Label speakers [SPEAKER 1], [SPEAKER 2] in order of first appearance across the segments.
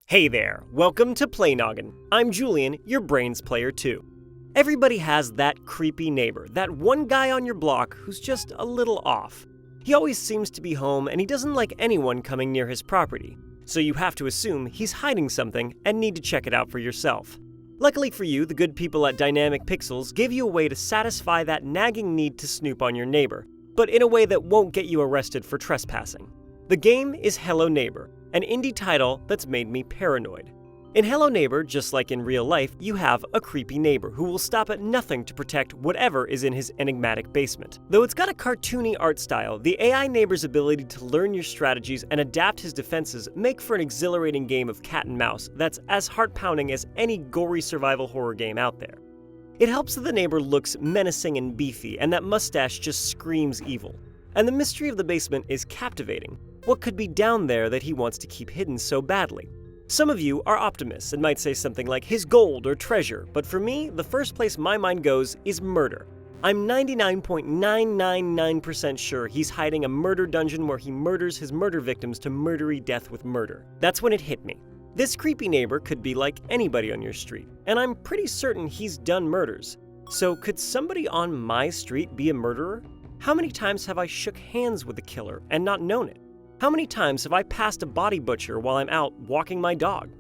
[SPEAKER 1] Hey there, welcome to Play Noggin. I'm Julian, your brains player too. Everybody has that creepy neighbor, that one guy on your block who's just a little off. He always seems to be home and he doesn't like anyone coming near his property, so you have to assume he's hiding something and need to check it out for yourself. Luckily for you, the good people at Dynamic Pixels gave you a way to satisfy that nagging need to snoop on your neighbor, but in a way that won't get you arrested for trespassing. The game is Hello Neighbor, an indie title that's made me paranoid. In Hello Neighbor, just like in real life, you have a creepy neighbor who will stop at nothing to protect whatever is in his enigmatic basement. Though it's got a cartoony art style, the AI neighbor's ability to learn your strategies and adapt his defenses make for an exhilarating game of cat and mouse that's as heart-pounding as any gory survival horror game out there. It helps that the neighbor looks menacing and beefy, and that mustache just screams evil. And the mystery of the basement is captivating. What could be down there that he wants to keep hidden so badly? Some of you are optimists and might say something like his gold or treasure, but for me, the first place my mind goes is murder. I'm 99.999% sure he's hiding a murder dungeon where he murders his murder victims to murdery death with murder. That's when it hit me. This creepy neighbor could be like anybody on your street, and I'm pretty certain he's done murders. So could somebody on my street be a murderer? How many times have I shook hands with a killer and not known it? How many times have I passed a body butcher while I'm out walking my dog?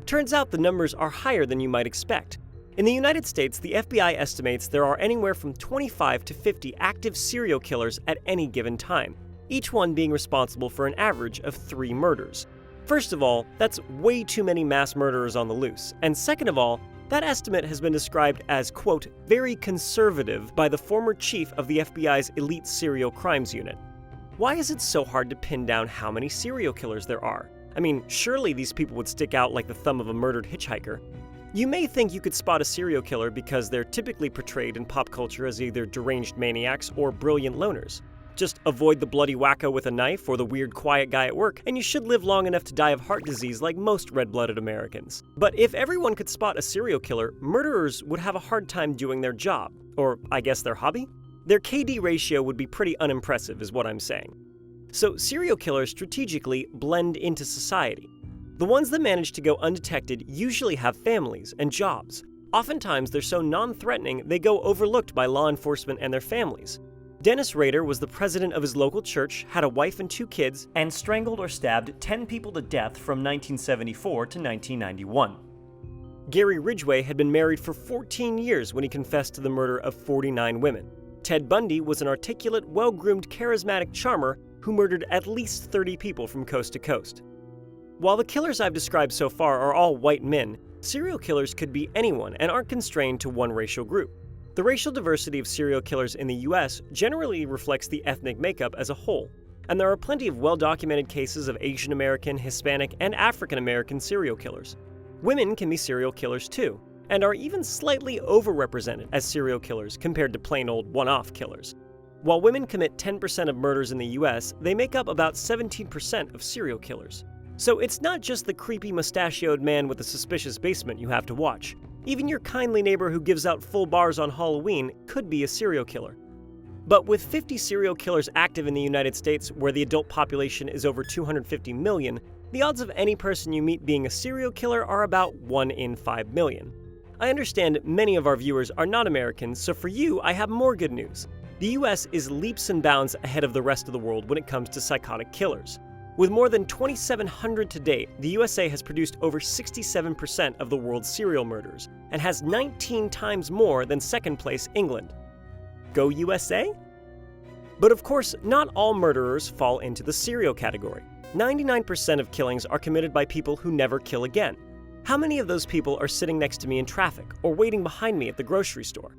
[SPEAKER 1] Turns out the numbers are higher than you might expect. In the United States, the FBI estimates there are anywhere from 25 to 50 active serial killers at any given time, each one being responsible for an average of 3 murders. First of all, that's way too many mass murderers on the loose, and second of all, that estimate has been described as, quote, very conservative by the former chief of the FBI's elite serial crimes unit. Why is it so hard to pin down how many serial killers there are? I mean, surely these people would stick out like the thumb of a murdered hitchhiker. You may think you could spot a serial killer because they're typically portrayed in pop culture as either deranged maniacs or brilliant loners. Just avoid the bloody wacko with a knife or the weird quiet guy at work, and you should live long enough to die of heart disease like most red-blooded Americans. But if everyone could spot a serial killer, murderers would have a hard time doing their job. Or, I guess, their hobby? Their KD ratio would be pretty unimpressive, is what I'm saying. So serial killers strategically blend into society. The ones that manage to go undetected usually have families and jobs. Oftentimes they're so non-threatening they go overlooked by law enforcement and their families. Dennis Rader was the president of his local church, had a wife and 2 kids, and strangled or stabbed 10 people to death from 1974 to 1991. Gary Ridgway had been married for 14 years when he confessed to the murder of 49 women. Ted Bundy was an articulate, well-groomed, charismatic charmer who murdered at least 30 people from coast to coast. While the killers I've described so far are all white men, serial killers could be anyone and aren't constrained to one racial group. The racial diversity of serial killers in the US generally reflects the ethnic makeup as a whole, and there are plenty of well-documented cases of Asian American, Hispanic, and African American serial killers. Women can be serial killers too, and are even slightly overrepresented as serial killers compared to plain old one-off killers. While women commit 10% of murders in the US, they make up about 17% of serial killers. So it's not just the creepy mustachioed man with a suspicious basement you have to watch. Even your kindly neighbor who gives out full bars on Halloween could be a serial killer. But with 50 serial killers active in the United States, where the adult population is over 250 million, the odds of any person you meet being a serial killer are about 1 in 5 million. I understand many of our viewers are not Americans, so for you, I have more good news. The US is leaps and bounds ahead of the rest of the world when it comes to psychotic killers. With more than 2,700 to date, the USA has produced over 67% of the world's serial murders, and has 19 times more than second place England. Go USA? But of course, not all murderers fall into the serial category. 99% of killings are committed by people who never kill again. How many of those people are sitting next to me in traffic or waiting behind me at the grocery store?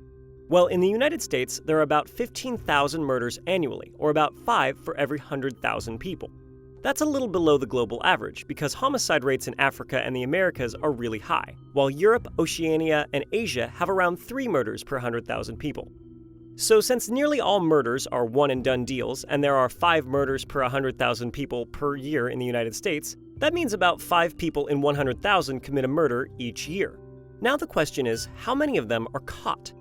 [SPEAKER 1] Well, in the United States, there are about 15,000 murders annually, or about 5 for every 100,000 people. That's a little below the global average because homicide rates in Africa and the Americas are really high, while Europe, Oceania, and Asia have around 3 murders per 100,000 people. So since nearly all murders are one-and-done deals, and there are 5 murders per 100,000 people per year in the United States, that means about 5 people in 100,000 commit a murder each year. Now the question is, how many of them are caught?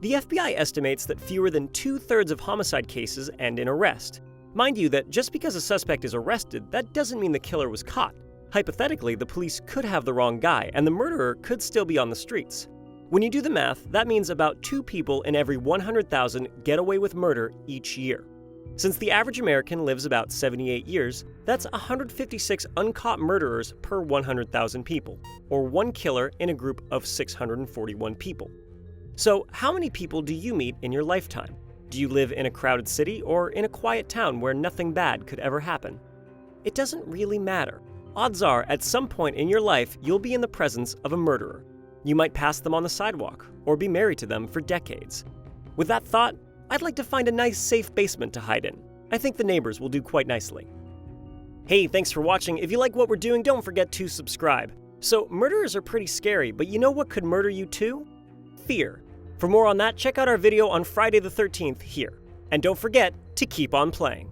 [SPEAKER 1] The FBI estimates that fewer than 2/3 of homicide cases end in arrest. Mind you that just because a suspect is arrested, that doesn't mean the killer was caught. Hypothetically, the police could have the wrong guy, and the murderer could still be on the streets. When you do the math, that means about 2 people in every 100,000 get away with murder each year. Since the average American lives about 78 years, that's 156 uncaught murderers per 100,000 people, or 1 killer in a group of 641 people. So, how many people do you meet in your lifetime? Do you live in a crowded city or in a quiet town where nothing bad could ever happen? It doesn't really matter. Odds are, at some point in your life, you'll be in the presence of a murderer. You might pass them on the sidewalk, or be married to them for decades. With that thought, I'd like to find a nice, safe basement to hide in. I think the neighbors will do quite nicely. Hey, thanks for watching. If you like what we're doing, don't forget to subscribe. So, murderers are pretty scary, but you know what could murder you too? Fear. For more on that, check out our video on Friday the 13th here. And don't forget to keep on playing.